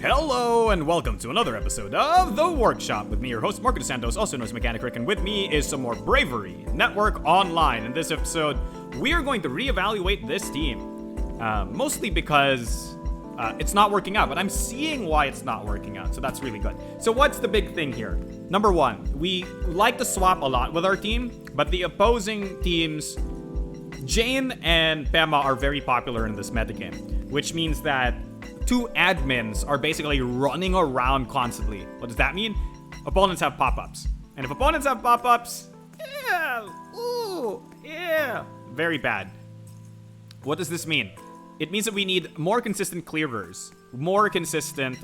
Hello and welcome to another episode of The Workshop with me, your host, Marco DeSantos, also known as Mechanic Rick, and with me is some more Bravery Network Online. In this episode, we are going to reevaluate this team, mostly because it's not working out, but I'm seeing why it's not working out, so that's really good. So what's the big thing here? Number one, we like to swap a lot with our team, but the opposing teams, Jane and Pema, are very popular in this metagame, which means that two admins are basically running around constantly. What does that mean? Opponents have pop-ups. And if opponents have pop-ups, very bad. What does this mean? It means that we need more consistent clearers, more consistent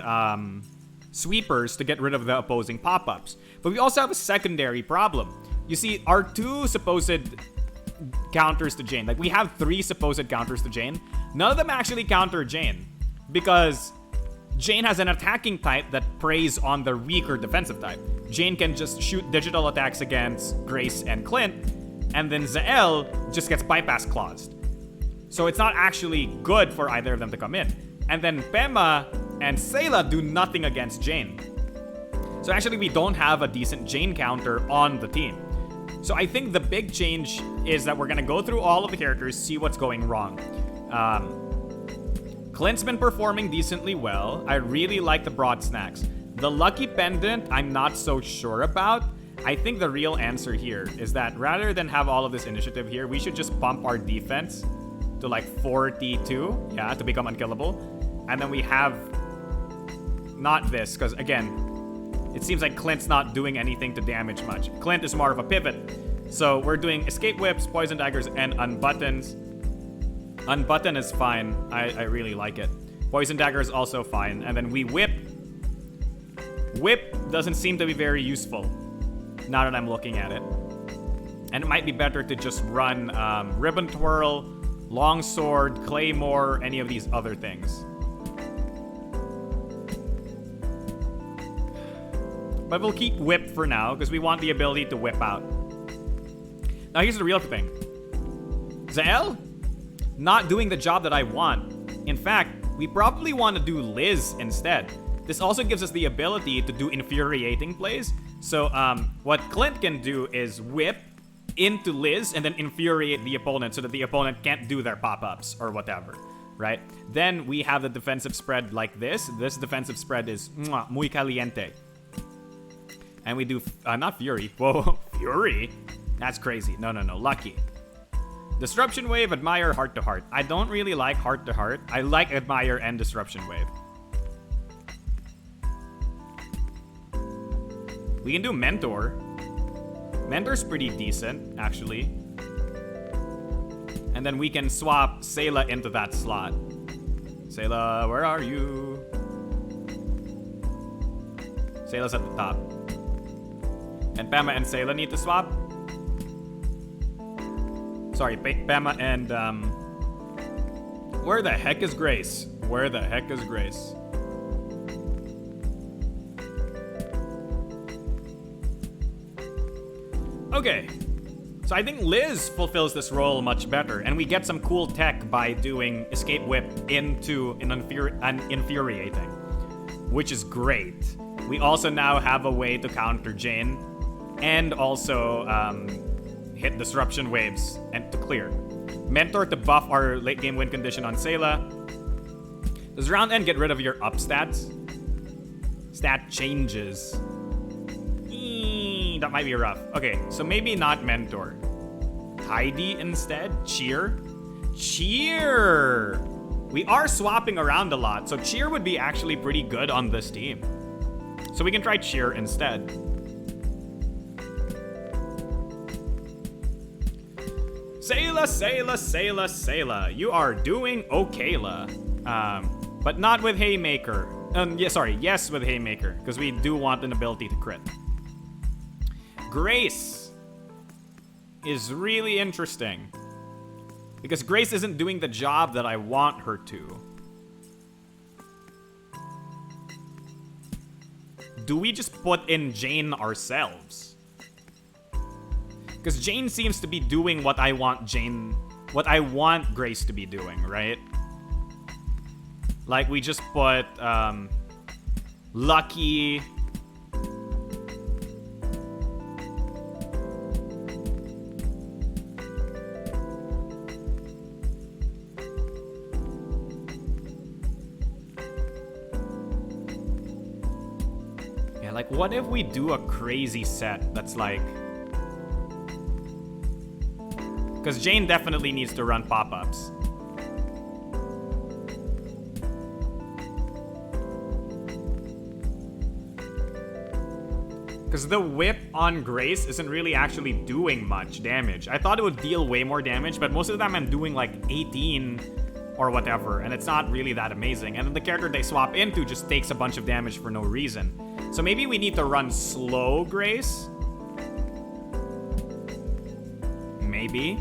sweepers to get rid of the opposing pop-ups. But we also have a secondary problem. You see, our two supposed counters to Jane, like we have three supposed counters to Jane, none of them actually counter Jane. Because Jane has an attacking type that preys on the weaker defensive type. Jane can just shoot digital attacks against Grace and Clint, and then Zael just gets bypass claused. So it's not actually good for either of them to come in. And then Pema and Sayla do nothing against Jane. So actually we don't have a decent Jane counter on the team. So I think the big change is that we're gonna go through all of the characters, see what's going wrong. Clint's been performing decently well. I really like the broad snacks. The lucky pendant, I'm not so sure about. I think the real answer here is that rather than have all of this initiative here, we should just pump our defense to like 42, yeah, to become unkillable. And then we have not this, because again, it seems like Clint's not doing anything to damage much. Clint is more of a pivot. So we're doing escape whips, poison daggers, and unbuttons. Unbutton is fine. I really like it. Poison dagger is also fine. And then we whip. Whip doesn't seem to be very useful now that I'm looking at it. And it might be better to just run ribbon twirl, longsword, claymore, any of these other things. But we'll keep whip for now because we want the ability to whip out. Now here's the real thing. Zael? Not doing the job that I want. In fact, we probably want to do Liz instead. This also gives us the ability to do infuriating plays. So what Clint can do is whip into Liz and then infuriate the opponent so that the opponent can't do their pop-ups or whatever, right? Then we have the defensive spread like this. This defensive spread is muy caliente. And we do, not Fury. Whoa, Fury? That's crazy. No, lucky. Disruption Wave, Admire, Heart to Heart. I don't really like Heart to Heart. I like Admire and Disruption Wave. We can do Mentor. Mentor's pretty decent, actually. And then we can swap Sayla into that slot. Sayla, where are you? Sayla's at the top. And Pema and Sayla need to swap. Sorry, Pema and, where the heck is Grace? Where the heck is Grace? Okay. So I think Liz fulfills this role much better, and we get some cool tech by doing Escape Whip into an infuriating, which is great. We also now have a way to counter Jane, and also, hit Disruption Waves and to clear. Mentor to buff our late game win condition on Sayla. Does round end get rid of your up stats? Stat changes. That might be rough. Okay, so maybe not Mentor. Tidy instead? Cheer? Cheer! We are swapping around a lot, so Cheer would be actually pretty good on this team. So we can try Cheer instead. Sayla. You are doing okay-la. But not with Haymaker. Yes with Haymaker, because we do want an ability to crit. Grace is really interesting. Because Grace isn't doing the job that I want her to. Do we just put in Jane ourselves? Because Jane seems to be doing what I want Grace to be doing, right? Like, we just put Lucky. Yeah, like, what if we do a crazy set that's like... Because Jane definitely needs to run pop-ups. Because the whip on Grace isn't really actually doing much damage. I thought it would deal way more damage, but most of the time I'm doing like 18 or whatever, and it's not really that amazing. And then the character they swap into just takes a bunch of damage for no reason. So maybe we need to run slow Grace? Maybe.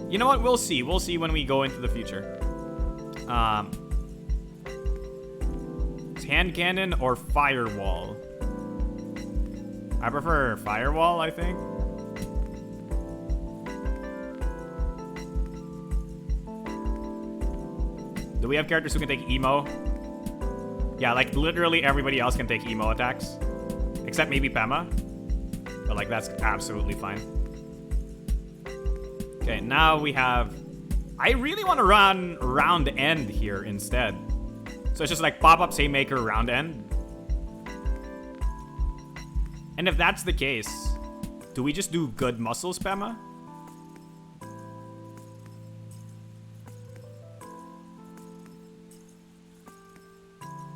You know what? We'll see. We'll see when we go into the future. It's hand cannon or firewall? I prefer firewall, I think. Do we have characters who can take emo? Yeah, like literally everybody else can take emo attacks. Except maybe Pema. But like that's absolutely fine. Okay, now we have... I really want to run round end here instead. So it's just like pop-up Haymaker round end. And if that's the case, do we just do good muscle Pema?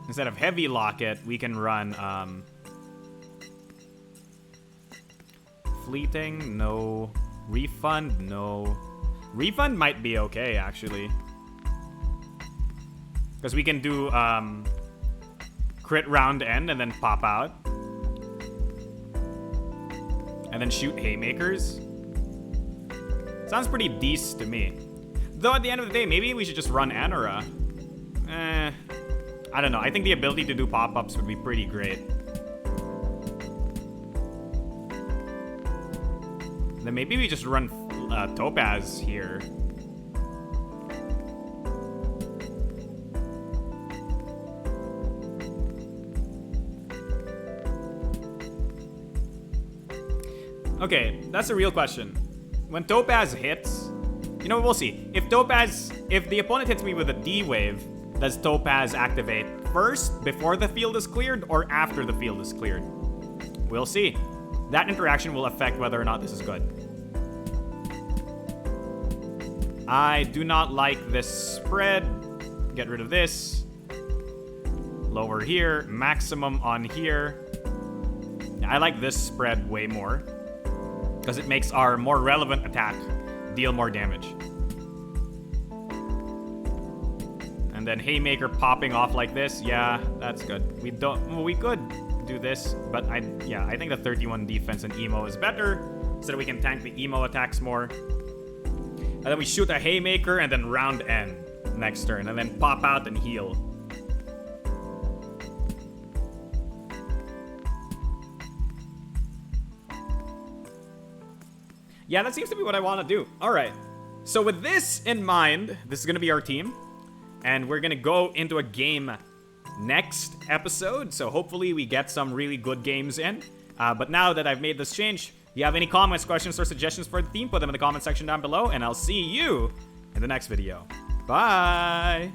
Instead of heavy locket, we can run fleeting, no. Refund, no. Refund might be okay, actually. Because we can do crit round end and then pop out. And then shoot haymakers. Sounds pretty decent to me. Though at the end of the day, maybe we should just run Anora. I don't know. I think the ability to do pop-ups would be pretty great. Then maybe we just run Topaz here. Okay, that's a real question. When Topaz hits, you know, we'll see. If the opponent hits me with a D-wave, does Topaz activate first, before the field is cleared, or after the field is cleared? We'll see. That interaction will affect whether or not this is good. I do not like this spread. Get rid of this. Lower here, maximum on here. I like this spread way more, because it makes our more relevant attack deal more damage. And then Haymaker popping off like this, yeah, that's good. We could do this, but I think the 31 defense and emo is better, so that we can tank the emo attacks more. And then we shoot a Haymaker and then round end next turn, and then pop out and heal. Yeah, that seems to be what I want to do. All right. So with this in mind, this is going to be our team. And we're going to go into a game next episode. So hopefully we get some really good games in. But now that I've made this change, if you have any comments, questions, or suggestions for the team, put them in the comment section down below. And I'll see you in the next video. Bye!